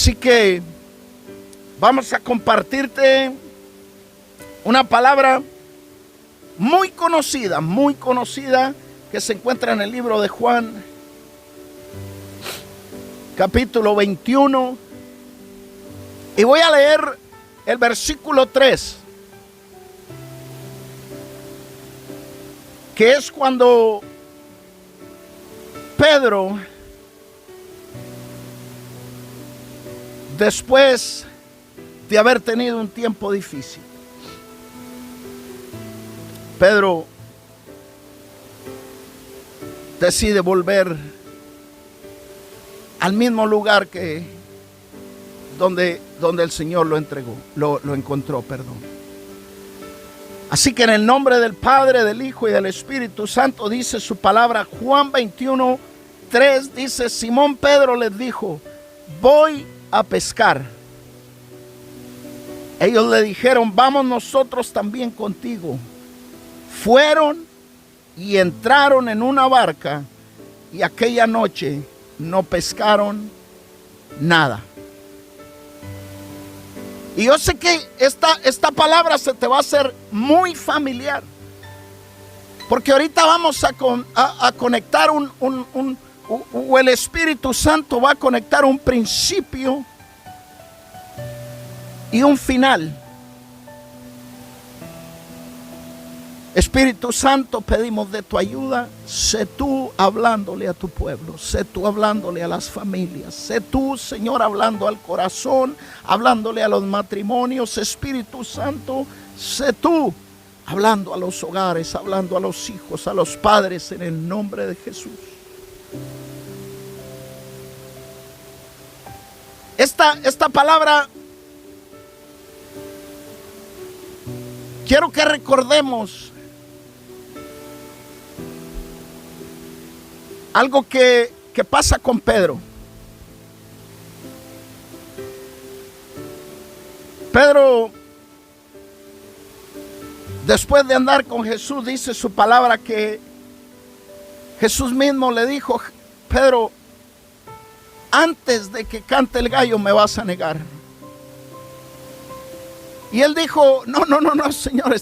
Así que vamos a compartirte una palabra muy conocida que se encuentra en el libro de Juan, capítulo 21. Y voy a leer el versículo 3, que es cuando Pedro, después de haber tenido un tiempo difícil, Pedro decide volver al mismo lugar que donde el Señor lo encontró. Así que en el nombre del Padre, del Hijo y del Espíritu Santo dice su palabra. Juan 21, 3 dice: Simón Pedro les dijo: voy a pescar. Ellos le dijeron: vamos nosotros también contigo. Fueron y entraron en una barca, y aquella noche no pescaron nada. Y yo sé que esta palabra se te va a hacer muy familiar, porque ahorita vamos a conectar o el Espíritu Santo va a conectar un principio y un final. Espíritu Santo, pedimos de tu ayuda. Sé tú hablándole a tu pueblo, sé tú hablándole a las familias, sé tú, Señor, hablando al corazón, hablándole a los matrimonios. Espíritu Santo, sé tú hablando a los hogares, hablando a los hijos, a los padres, en el nombre de Jesús. Esta palabra, quiero que recordemos algo que pasa con Pedro. Pedro, después de andar con Jesús, dice su palabra que Jesús mismo le dijo: Pedro, antes de que cante el gallo me vas a negar. Y él dijo: no, Señor,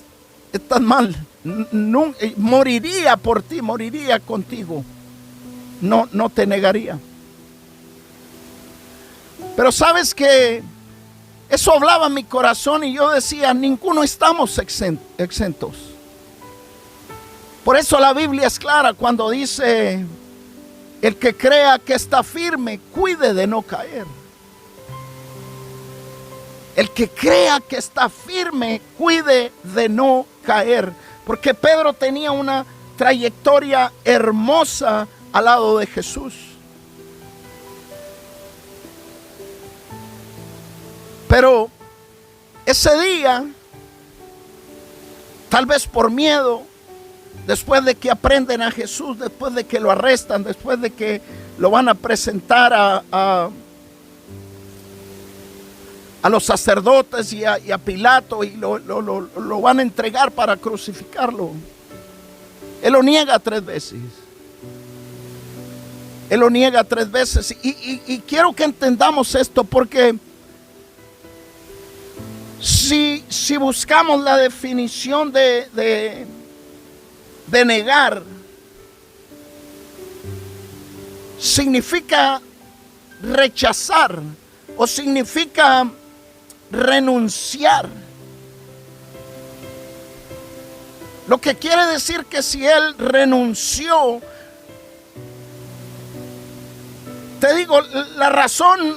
estás mal. No, moriría por ti, moriría contigo. No te negaría. Pero sabes que eso hablaba en mi corazón, y yo decía: ninguno estamos exentos. Por eso la Biblia es clara cuando dice: el que crea que está firme, cuide de no caer. El que crea que está firme, cuide de no caer. Porque Pedro tenía una trayectoria hermosa al lado de Jesús. Pero ese día, tal vez por miedo, después de que aprenden a Jesús, después de que lo arrestan, después de que lo van a presentar a los sacerdotes y a Pilato, y lo van a entregar para crucificarlo, él lo niega 3 veces. Él lo niega 3 veces. Y quiero que entendamos esto, porque si buscamos la definición de negar, significa rechazar o significa renunciar. Lo que quiere decir que si él renunció, te digo, la razón,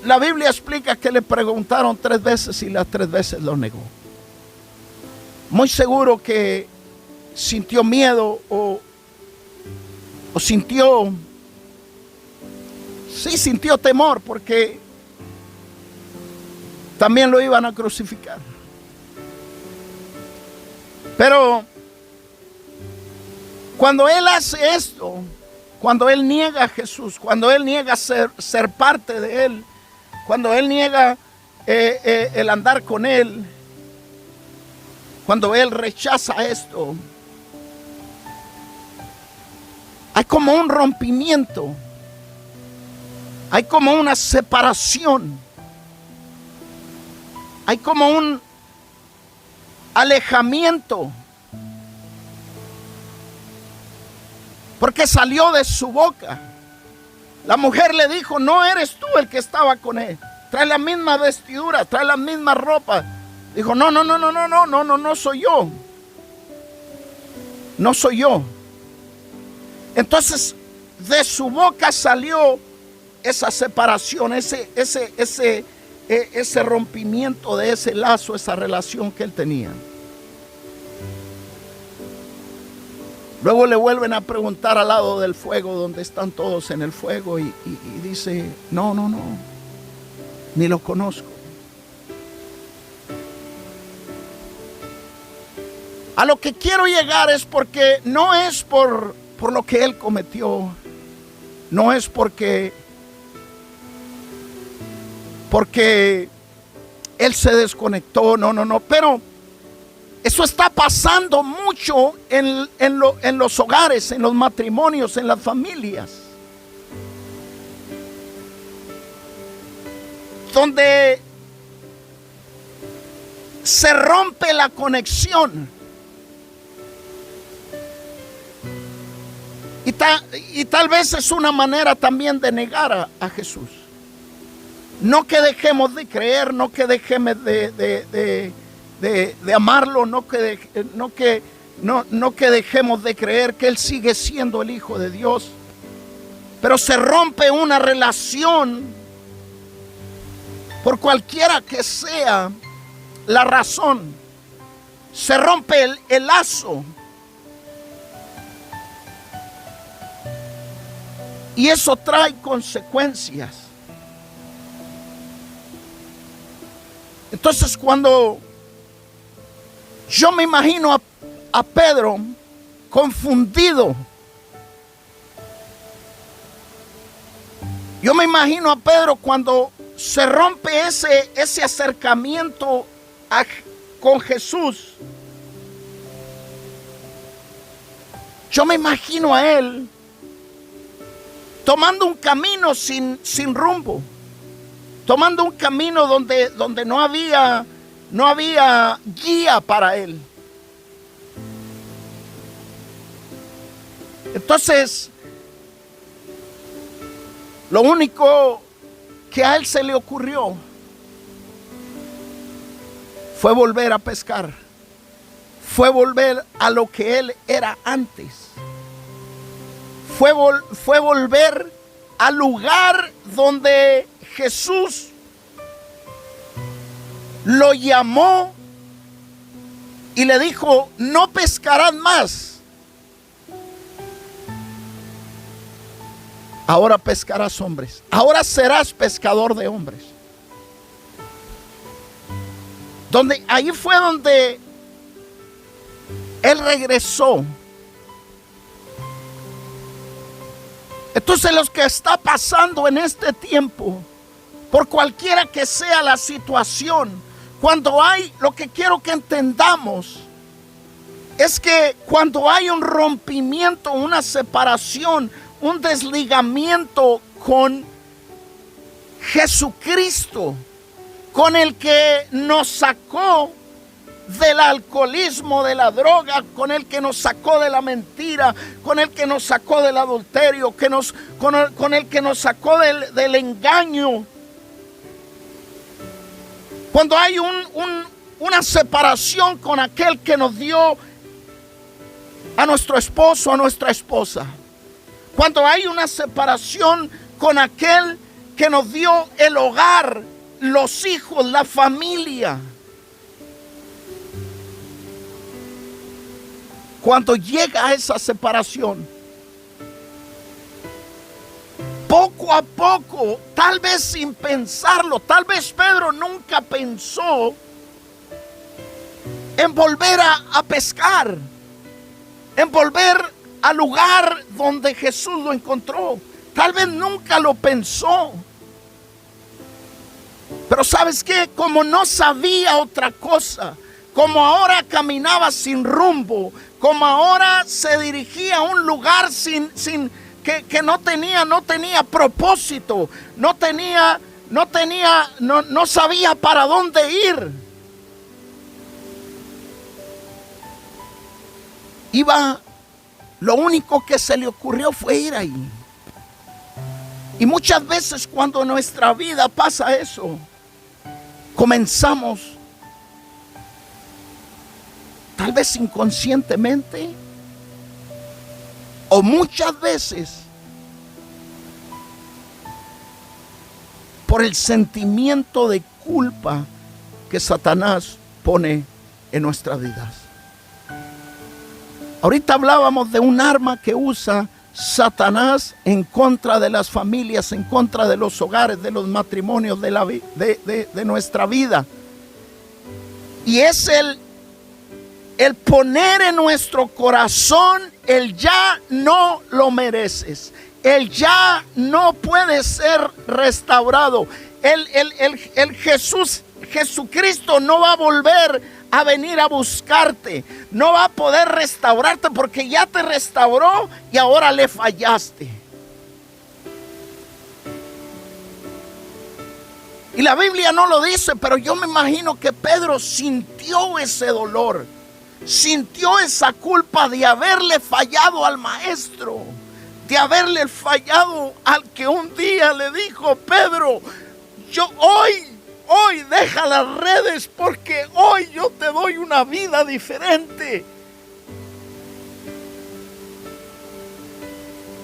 la Biblia explica que le preguntaron 3 veces y las 3 veces lo negó. Muy seguro que sintió miedo o sintió temor, porque también lo iban a crucificar. Pero cuando él hace esto, cuando él niega a Jesús, cuando él niega ser parte de él, cuando él niega el andar con él, cuando él rechaza esto, hay como un rompimiento. Hay como una separación. Hay como un alejamiento. Porque salió de su boca. La mujer le dijo: no eres tú el que estaba con él. Trae la misma vestidura, trae la misma ropa. Dijo: no soy yo. No soy yo. Entonces, de su boca salió esa separación, ese rompimiento de ese lazo, esa relación que él tenía. Luego le vuelven a preguntar al lado del fuego, donde están todos en el fuego, y dice: no, ni lo conozco. A lo que quiero llegar es porque no es por lo que él cometió, no es porque él se desconectó, no, pero eso está pasando mucho en los hogares, en los matrimonios, en las familias, donde se rompe la conexión. Y tal vez es una manera también de negar a Jesús. No que dejemos de creer, no que dejemos de amarlo, no que dejemos de creer que Él sigue siendo el Hijo de Dios. Pero se rompe una relación, por cualquiera que sea la razón. Se rompe el lazo. Y eso trae consecuencias. Entonces, cuando yo me imagino a Pedro confundido, yo me imagino a Pedro cuando se rompe ese acercamiento con Jesús. Yo me imagino a él tomando un camino sin rumbo, tomando un camino donde no había guía para él. Entonces, lo único que a él se le ocurrió fue volver a pescar, fue volver a lo que él era antes. Fue volver al lugar donde Jesús lo llamó y le dijo: no pescarás más, ahora pescarás hombres, ahora serás pescador de hombres. Ahí fue donde él regresó. Entonces, lo que está pasando en este tiempo, por cualquiera que sea la situación, lo que quiero que entendamos es que cuando hay un rompimiento, una separación, un desligamiento con Jesucristo, con el que nos sacó del alcoholismo, de la droga, con el que nos sacó de la mentira, con el que nos sacó del adulterio, con el que nos sacó del engaño. Cuando hay una separación con aquel que nos dio a nuestro esposo, a nuestra esposa. Cuando hay una separación con aquel que nos dio el hogar, los hijos, la familia. Cuando llega a esa separación, poco a poco, tal vez sin pensarlo, tal vez Pedro nunca pensó en volver a pescar, en volver al lugar donde Jesús lo encontró. Tal vez nunca lo pensó. Pero ¿sabes qué? Como no sabía otra cosa, como ahora caminaba sin rumbo, como ahora se dirigía a un lugar sin que no tenía propósito, no sabía para dónde ir. Lo único que se le ocurrió fue ir ahí. Y muchas veces cuando en nuestra vida pasa eso, comenzamos, tal vez inconscientemente, o muchas veces por el sentimiento de culpa que Satanás pone en nuestras vidas. Ahorita hablábamos de un arma que usa Satanás en contra de las familias, en contra de los hogares, de los matrimonios, de nuestra vida. Y es el poner en nuestro corazón el ya no lo mereces, el ya no puede ser restaurado. Jesucristo no va a volver a venir a buscarte, no va a poder restaurarte porque ya te restauró y ahora le fallaste. Y la Biblia no lo dice, pero yo me imagino que Pedro sintió ese dolor, sintió esa culpa de haberle fallado al maestro, de haberle fallado al que un día le dijo: Pedro, yo hoy deja las redes porque hoy yo te doy una vida diferente.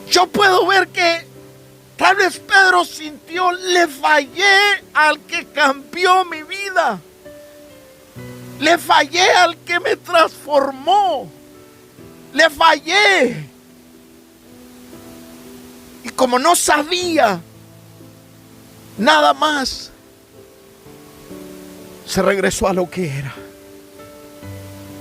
Yo puedo ver que tal vez Pedro sintió: le fallé al que cambió mi vida, le fallé al que me transformó, le fallé. Y como no sabía nada más, se regresó a lo que era.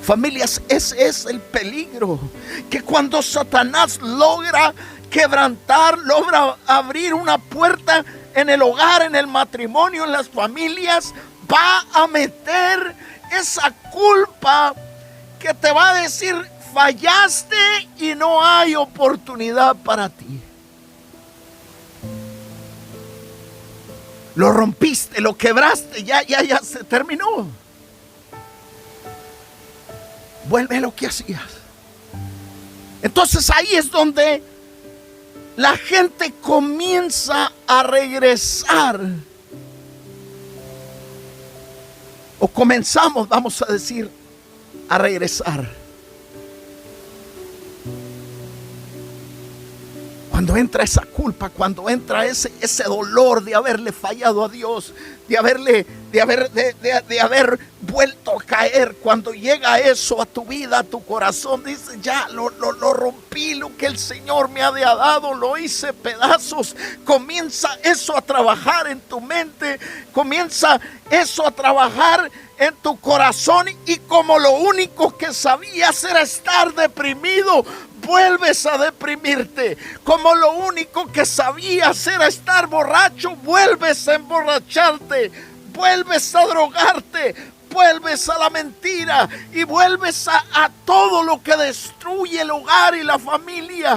Familias, ese es el peligro, que cuando Satanás logra quebrantar, logra abrir una puerta en el hogar, en el matrimonio, en las familias, va a meter esa culpa que te va a decir: fallaste y no hay oportunidad para ti. Lo rompiste, lo quebraste, ya se terminó. Vuelve a lo que hacías. Entonces ahí es donde la gente comienza a regresar. O comenzamos, vamos a decir, a regresar. Cuando entra esa culpa, cuando entra ese dolor de haberle fallado a Dios, de haber vuelto a caer, cuando llega eso a tu vida, a tu corazón, dices: ya lo rompí, lo que el Señor me había dado, lo hice pedazos. Comienza eso a trabajar en tu mente, comienza eso a trabajar en tu corazón, y como lo único que sabías era estar deprimido, vuelves a deprimirte. Como lo único que sabías era estar borracho, vuelves a emborracharte, vuelves a drogarte, vuelves a la mentira y vuelves a todo lo que destruye el hogar y la familia.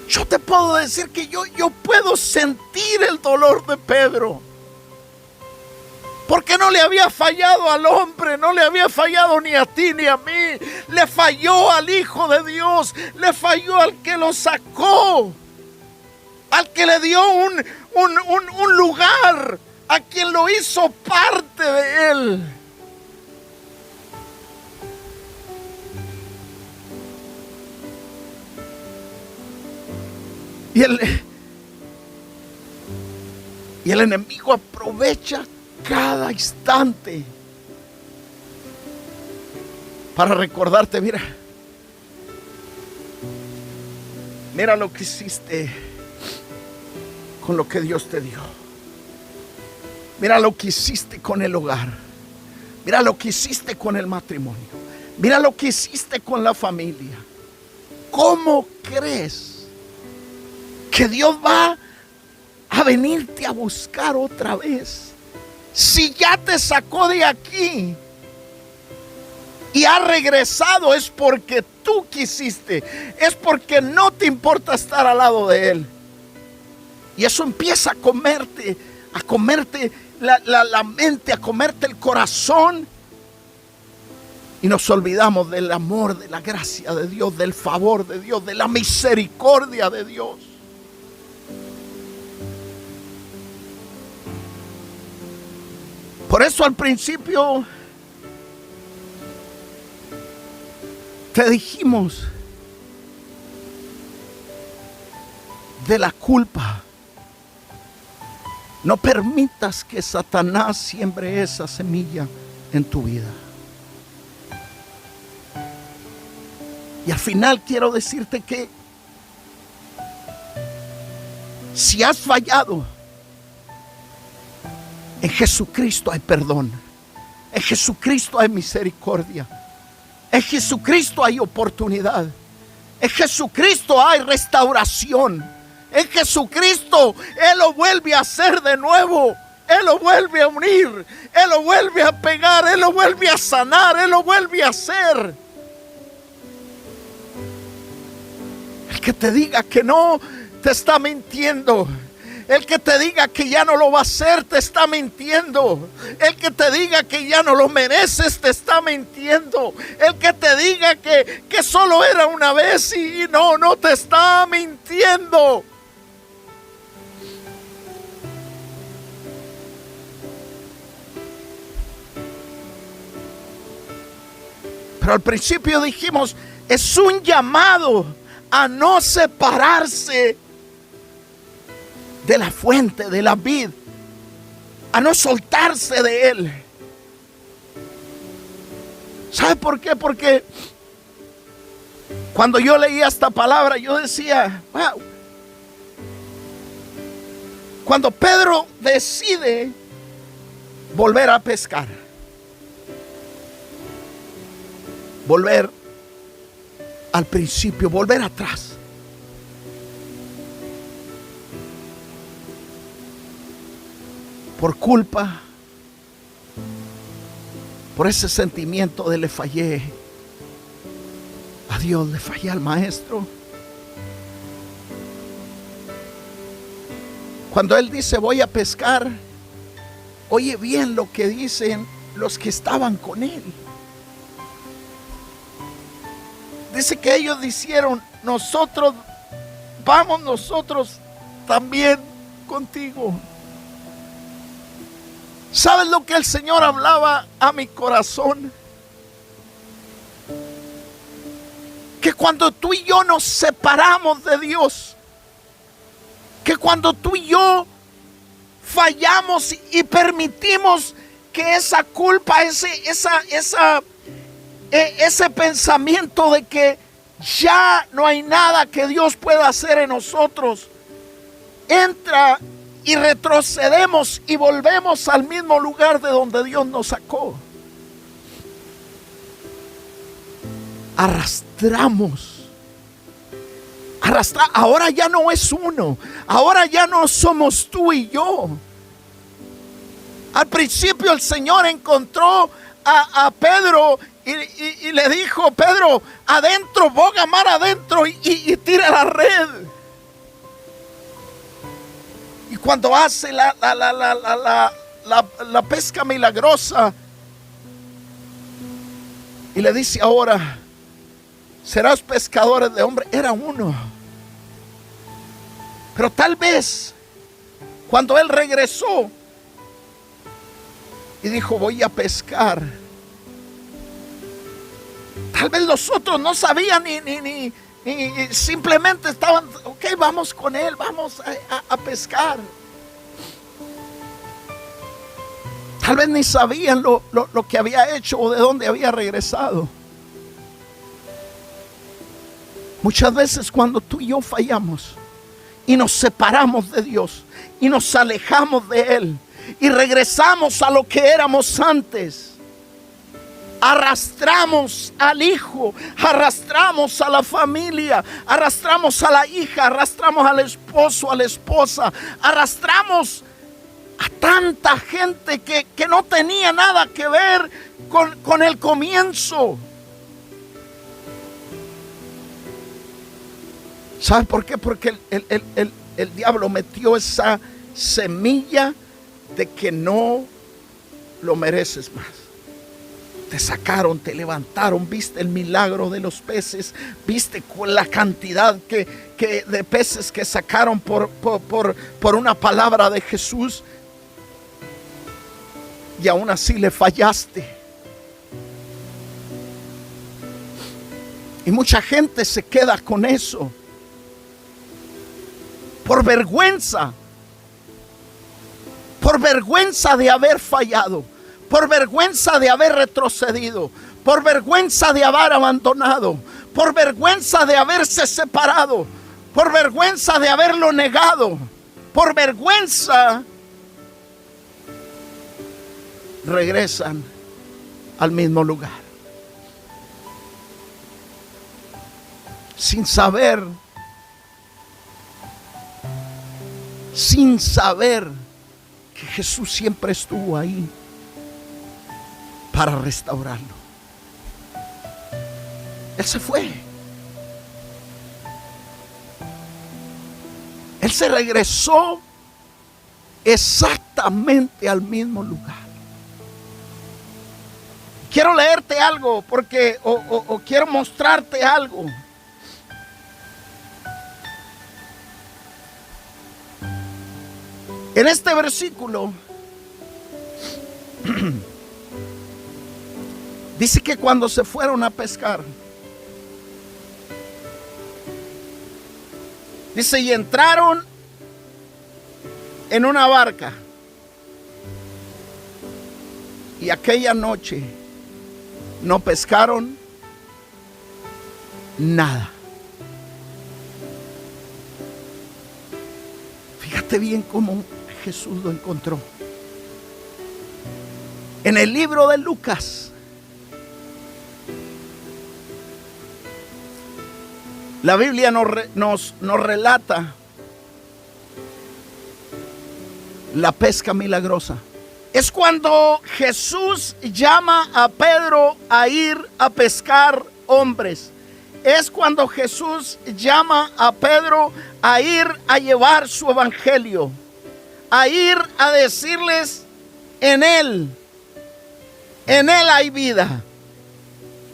Yo te puedo decir que yo puedo sentir el dolor de Pedro, porque no le había fallado al hombre, no le había fallado ni a ti ni a mí. Le falló al Hijo de Dios, le falló al que lo sacó, al que le dio un lugar, a quien lo hizo parte de él. Y el enemigo aprovecha cada instante para recordarte: mira lo que hiciste con lo que Dios te dio. Mira lo que hiciste con el hogar. Mira lo que hiciste con el matrimonio. Mira lo que hiciste con la familia. ¿Cómo crees que Dios va a venirte a buscar otra vez? Si ya te sacó de aquí, y ha regresado, es porque tú quisiste, es porque no te importa estar al lado de Él. Y eso empieza a comerte la mente, a comerte el corazón. Y nos olvidamos del amor, de la gracia de Dios, del favor de Dios, de la misericordia de Dios. Por eso al principio te dijimos de la culpa. No permitas que Satanás siembre esa semilla en tu vida. Y al final quiero decirte que si has fallado, en Jesucristo hay perdón. En Jesucristo hay misericordia. En Jesucristo hay oportunidad. En Jesucristo hay restauración. En Jesucristo Él lo vuelve a hacer de nuevo. Él lo vuelve a unir. Él lo vuelve a pegar. Él lo vuelve a sanar. Él lo vuelve a hacer. El que te diga que no, te está mintiendo. El que te diga que ya no lo va a hacer, te está mintiendo. El que te diga que ya no lo mereces, te está mintiendo. El que te diga que solo era una vez y no te está mintiendo. Pero al principio dijimos, es un llamado a no separarse de la fuente, de la vid, a no soltarse de Él. ¿Sabe por qué? Porque cuando yo leía esta palabra, yo decía, wow. Cuando Pedro decide volver a pescar, volver al principio, volver atrás. Por culpa, por ese sentimiento de le fallé a Dios, le fallé al maestro. Cuando él dice voy a pescar, oye bien lo que dicen los que estaban con él. Dice que ellos dijeron, vamos nosotros también contigo. ¿Sabes lo que el Señor hablaba a mi corazón? Que cuando tú y yo nos separamos de Dios, que cuando tú y yo fallamos y permitimos que esa culpa, ese pensamiento de que ya no hay nada que Dios pueda hacer en nosotros, entra y retrocedemos y volvemos al mismo lugar de donde Dios nos sacó. Ahora ya no es uno, ahora ya no somos tú y yo. Al principio el Señor encontró a Pedro y le dijo, Pedro, adentro, boga mar adentro y tira la red. Y cuando hace la pesca milagrosa y le dice ahora, serás pescadores de hombres, era uno. Pero tal vez cuando él regresó y dijo voy a pescar, tal vez los otros no sabían ni simplemente estaban, ok, vamos con él, vamos a pescar. Tal vez ni sabían lo que había hecho o de dónde había regresado. Muchas veces cuando tú y yo fallamos y nos separamos de Dios y nos alejamos de Él y regresamos a lo que éramos antes, arrastramos al hijo, arrastramos a la familia, arrastramos a la hija, arrastramos al esposo, a la esposa, arrastramos a tanta gente que no tenía nada que ver con el comienzo. ¿Sabe por qué? Porque el diablo metió esa semilla de que no lo mereces más. Te sacaron, te levantaron, viste el milagro de los peces, viste la cantidad de peces que sacaron por una palabra de Jesús, y aún así le fallaste. Y mucha gente se queda con eso por vergüenza de haber fallado, por vergüenza de haber retrocedido, por vergüenza de haber abandonado, por vergüenza de haberse separado, por vergüenza de haberlo negado, por vergüenza regresan al mismo lugar, sin saber que Jesús siempre estuvo ahí para restaurarlo. Él se fue. Él se regresó exactamente al mismo lugar. Quiero leerte algo porque o quiero mostrarte algo. En este versículo dice que cuando se fueron a pescar, dice, y entraron en una barca, y aquella noche no pescaron nada. Fíjate bien cómo Jesús lo encontró. En el libro de Lucas, la Biblia nos relata la pesca milagrosa. Es cuando Jesús llama a Pedro a ir a pescar hombres. Es cuando Jesús llama a Pedro a ir a llevar su evangelio, a ir a decirles: en Él hay vida,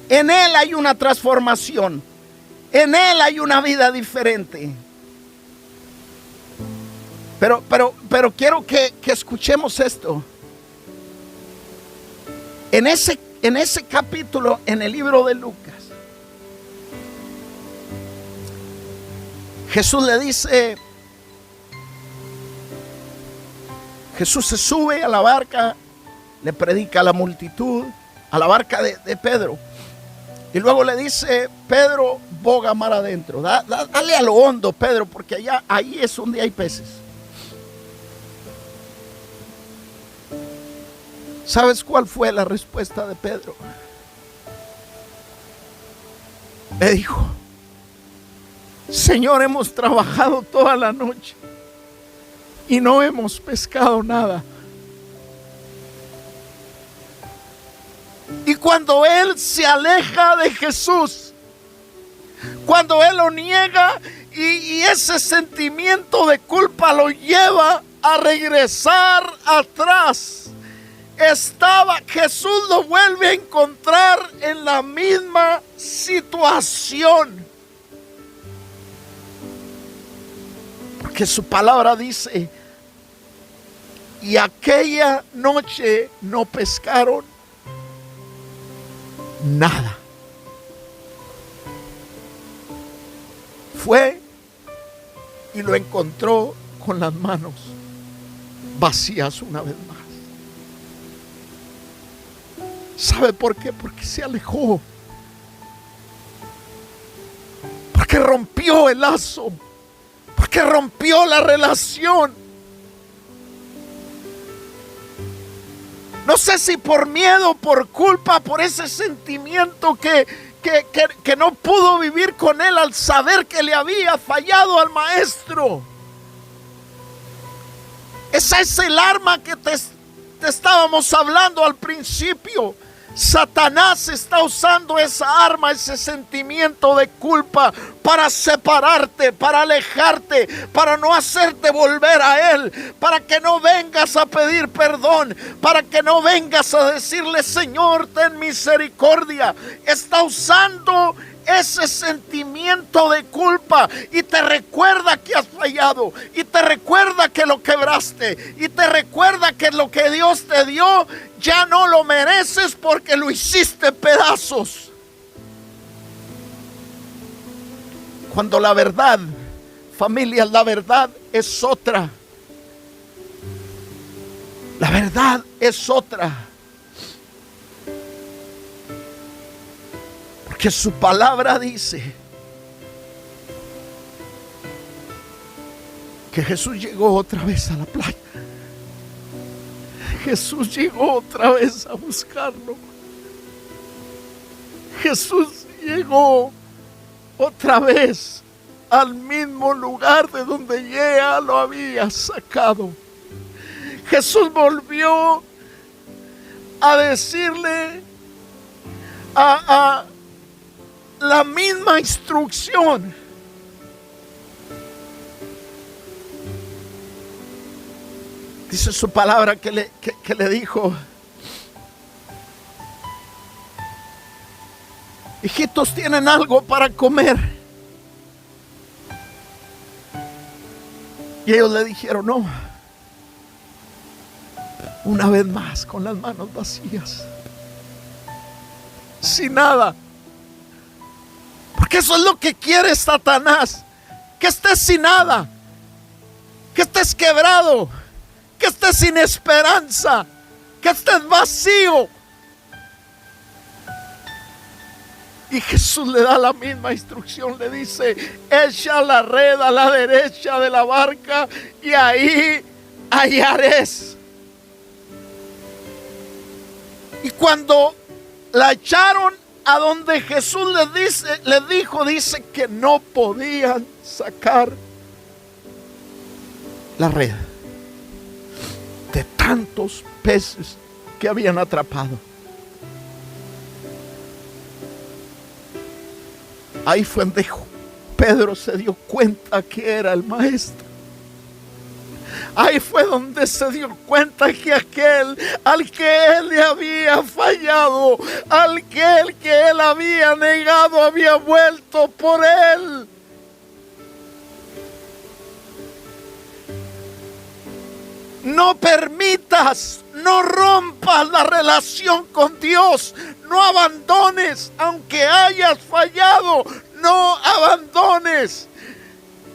en Él hay una transformación, en Él hay una vida diferente. Pero quiero que escuchemos esto. En ese capítulo, en el libro de Lucas, Jesús le dice, Jesús se sube a la barca, le predica a la multitud, a la barca de Pedro, y luego le dice: Pedro, boga mar adentro, dale a lo hondo, Pedro, porque ahí es donde hay peces. ¿Sabes cuál fue la respuesta de Pedro? Le dijo: Señor, hemos trabajado toda la noche y no hemos pescado nada. Y cuando él se aleja de Jesús, cuando él lo niega y ese sentimiento de culpa lo lleva a regresar atrás, Jesús lo vuelve a encontrar en la misma situación. Porque su palabra dice: y aquella noche no pescaron nada. Fue y lo encontró con las manos vacías una vez más. ¿Sabe por qué? Porque se alejó. Porque rompió el lazo. Porque rompió la relación. No sé si por miedo, por culpa, por ese sentimiento que no pudo vivir con él al saber que le había fallado al maestro. Esa es el arma que te estábamos hablando al principio. Satanás está usando esa arma, ese sentimiento de culpa, para separarte, para alejarte, para no hacerte volver a Él, para que no vengas a pedir perdón, para que no vengas a decirle: Señor, ten misericordia. Está usando ese sentimiento de culpa y te recuerda que has fallado, y te recuerda que lo quebraste, y te recuerda que lo que Dios te dio ya no lo mereces porque lo hiciste pedazos. Cuando la verdad, familia, la verdad es otra. La verdad es otra. Que su palabra dice que Jesús llegó otra vez a la playa. Jesús llegó otra vez a buscarlo. Jesús llegó otra vez al mismo lugar de donde ya lo había sacado. Jesús volvió a decirle a la misma instrucción. Dice su palabra que le dijo: hijitos, ¿tienen algo para comer? Y ellos le dijeron: no. Una vez más, con las manos vacías, sin nada. Porque eso es lo que quiere Satanás: que estés sin nada, que estés quebrado, que estés sin esperanza, que estés vacío. Y Jesús le da la misma instrucción, le dice: echa la red a la derecha de la barca y ahí hallaréis. Y cuando la echaron a donde Jesús les dijo, dice que no podían sacar la red de tantos peces que habían atrapado. Ahí fue donde Pedro se dio cuenta que era el maestro. Ahí fue donde se dio cuenta que aquel al que él le había fallado, al que él había negado, había vuelto por él. No permitas, no rompas la relación con Dios. No abandones, aunque hayas fallado, no abandones.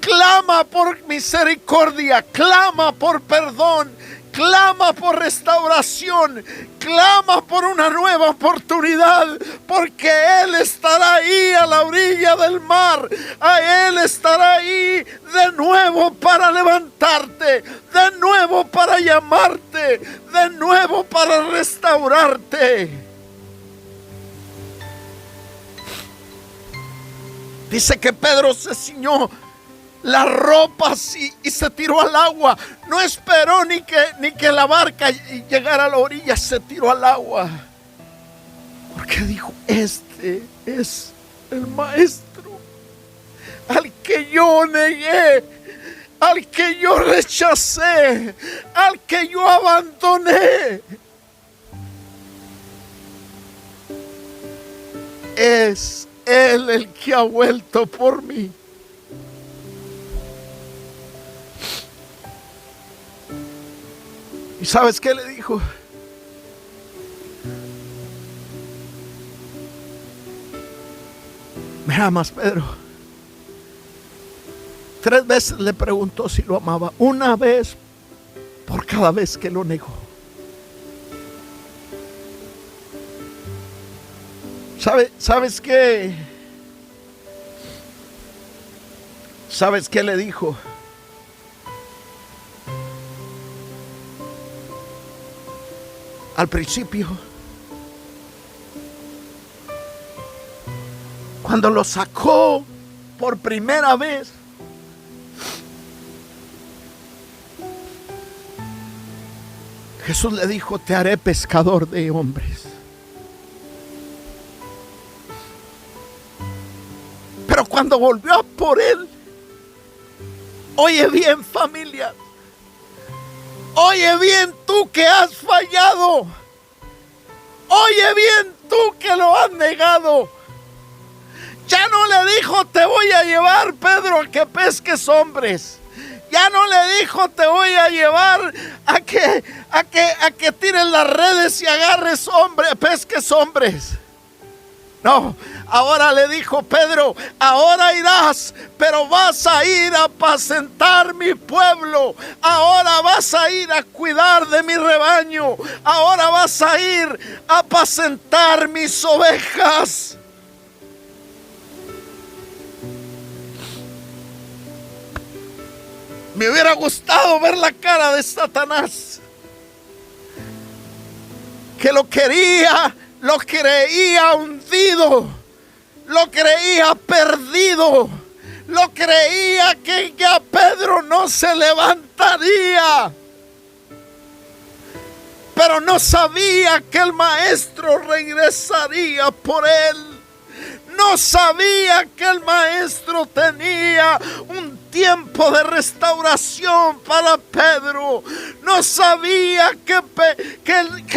Clama por misericordia, clama por perdón, clama por restauración, clama por una nueva oportunidad, porque Él estará ahí a la orilla del mar. A Él estará ahí de nuevo para levantarte, de nuevo para llamarte, de nuevo para restaurarte. Dice que Pedro se ciñó las ropas y se tiró al agua. No esperó ni que la barca llegara a la orilla, se tiró al agua. Porque dijo: este es el maestro al que yo negué, al que yo rechacé, al que yo abandoné. Es Él el que ha vuelto por mí. ¿Y sabes qué le dijo? ¿Me amas, Pedro? 3 veces le preguntó si lo amaba. Una vez por cada vez que lo negó. ¿Sabes qué? ¿Sabes qué le dijo? Al principio, cuando lo sacó por primera vez, Jesús le dijo: te haré pescador de hombres. cuando volvió a por él, oye bien, familia, oye bien tú que has fallado, oye bien tú que lo has negado. Ya no le dijo, te voy a llevar, Pedro, a que pesques hombres. Ya no le dijo, te voy a llevar a que tires las redes y agarres hombres, pesques hombres. No, ahora le dijo, Pedro, ahora irás, pero vas a ir a apacentar mi pueblo. Ahora vas a ir a cuidar de mi rebaño. Ahora vas a ir a apacentar mis ovejas. Me hubiera gustado ver la cara de Satanás, que lo creía hundido, lo creía perdido, lo creía que ya Pedro no se levantaría, pero no sabía que el maestro regresaría por él. No sabía que el maestro tenía un tiempo de restauración para Pedro. No sabía que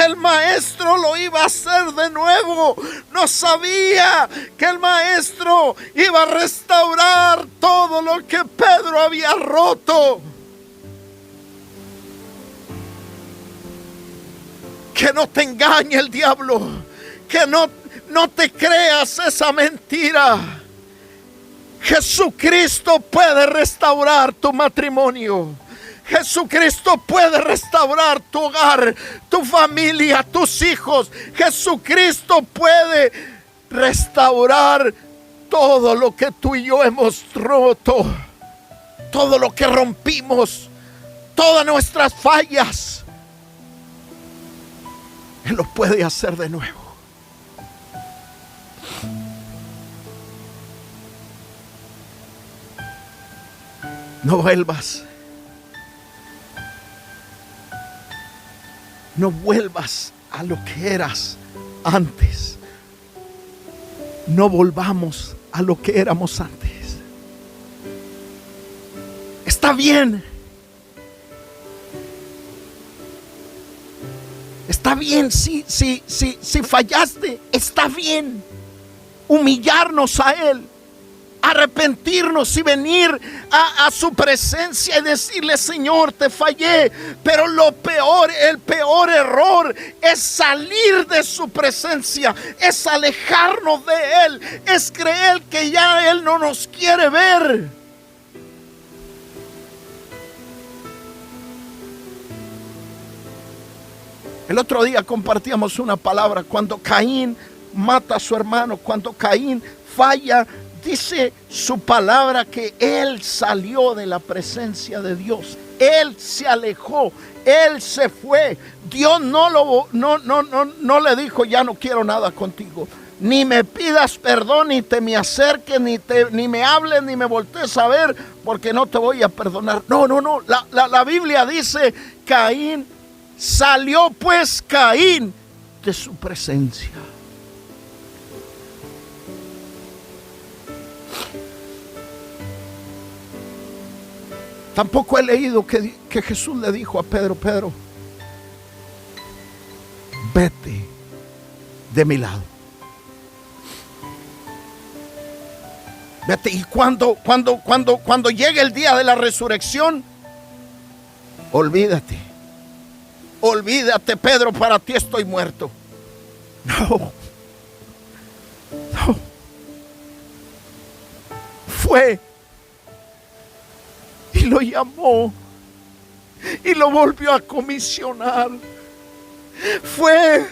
el maestro lo iba a hacer de nuevo. No sabía que el maestro iba a restaurar todo lo que Pedro había roto. Que no te engañe el diablo. Que no te creas esa mentira. Jesucristo puede restaurar tu matrimonio. Jesucristo puede restaurar tu hogar, tu familia, tus hijos. Jesucristo puede restaurar todo lo que tú y yo hemos roto, todo lo que rompimos, todas nuestras fallas. Él lo puede hacer de nuevo. No vuelvas. No vuelvas a lo que eras antes. No volvamos a lo que éramos antes. Está bien. Está bien si fallaste. Está bien humillarnos a Él, arrepentirnos y venir a su presencia y decirle: Señor, te fallé. Pero el peor error es salir de su presencia, es alejarnos de Él, es creer que ya Él no nos quiere ver. El otro día compartíamos una palabra cuando Caín mata a su hermano, cuando Caín falla. Dice su palabra que él salió de la presencia de Dios. Él se alejó, él se fue. Dios no le dijo: ya no quiero nada contigo. Ni me pidas perdón, ni te me acerques, ni me hables, ni me voltees a ver, porque no te voy a perdonar. No. La Biblia dice: Caín salió, pues Caín de su presencia. Tampoco he leído que Jesús le dijo a Pedro: Pedro, vete de mi lado. Vete. Y cuando llegue el día de la resurrección, olvídate, Pedro, para ti estoy muerto. No. Fue y lo llamó y lo volvió a comisionar. Fue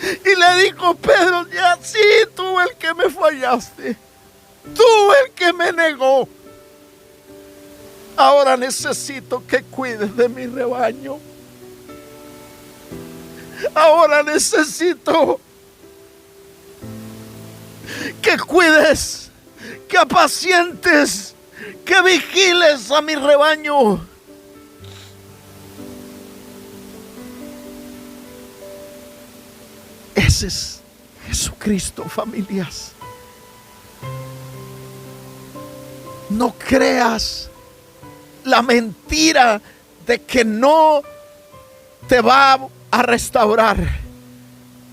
y le dijo: Pedro, ya sí, tú el que me fallaste, tú el que me negó. Ahora necesito que cuides de mi rebaño. Ahora necesito que cuides, que apacientes, que vigiles a mi rebaño. Ese es Jesucristo, familias. No creas la mentira de que no te va a restaurar.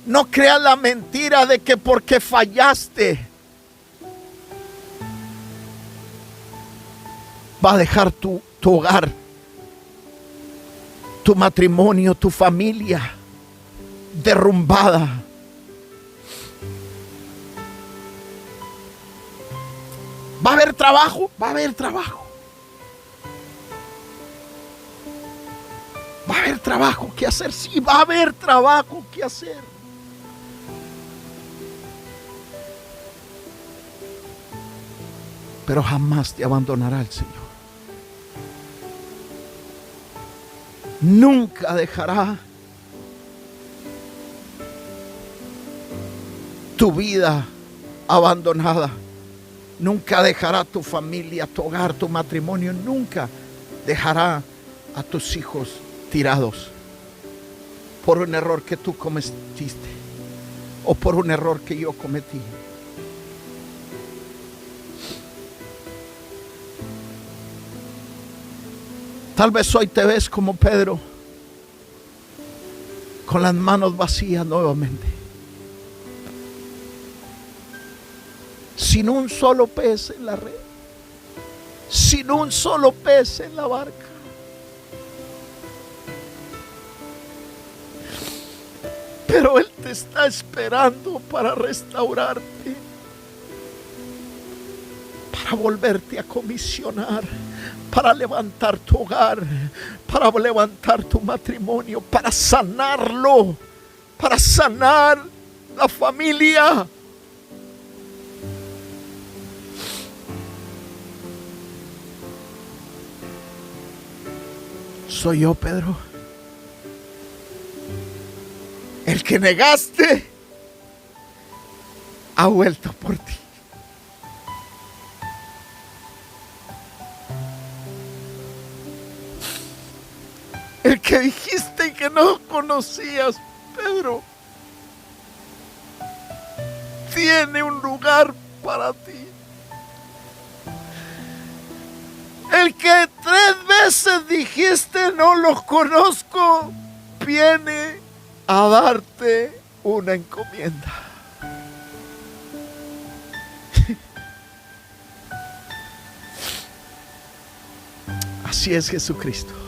No creas la mentira de que porque fallaste va a dejar tu hogar, tu matrimonio, tu familia derrumbada. ¿Va a haber trabajo? Va a haber trabajo. ¿Va a haber trabajo que hacer? Sí, va a haber trabajo que hacer. Pero jamás te abandonará el Señor. Nunca dejará tu vida abandonada. Nunca dejará tu familia, tu hogar, tu matrimonio. Nunca dejará a tus hijos tirados por un error que tú cometiste o por un error que yo cometí. Tal vez hoy te ves como Pedro, con las manos vacías nuevamente, sin un solo pez en la red, sin un solo pez en la barca. Pero Él te está esperando para restaurarte, para volverte a comisionar, para levantar tu hogar, para levantar tu matrimonio, para sanarlo, para sanar la familia. Soy yo, Pedro, el que negaste, ha vuelto por ti. El que dijiste que no conocías, Pedro, tiene un lugar para ti. El que 3 veces dijiste no los conozco, viene a darte una encomienda. Así es Jesucristo.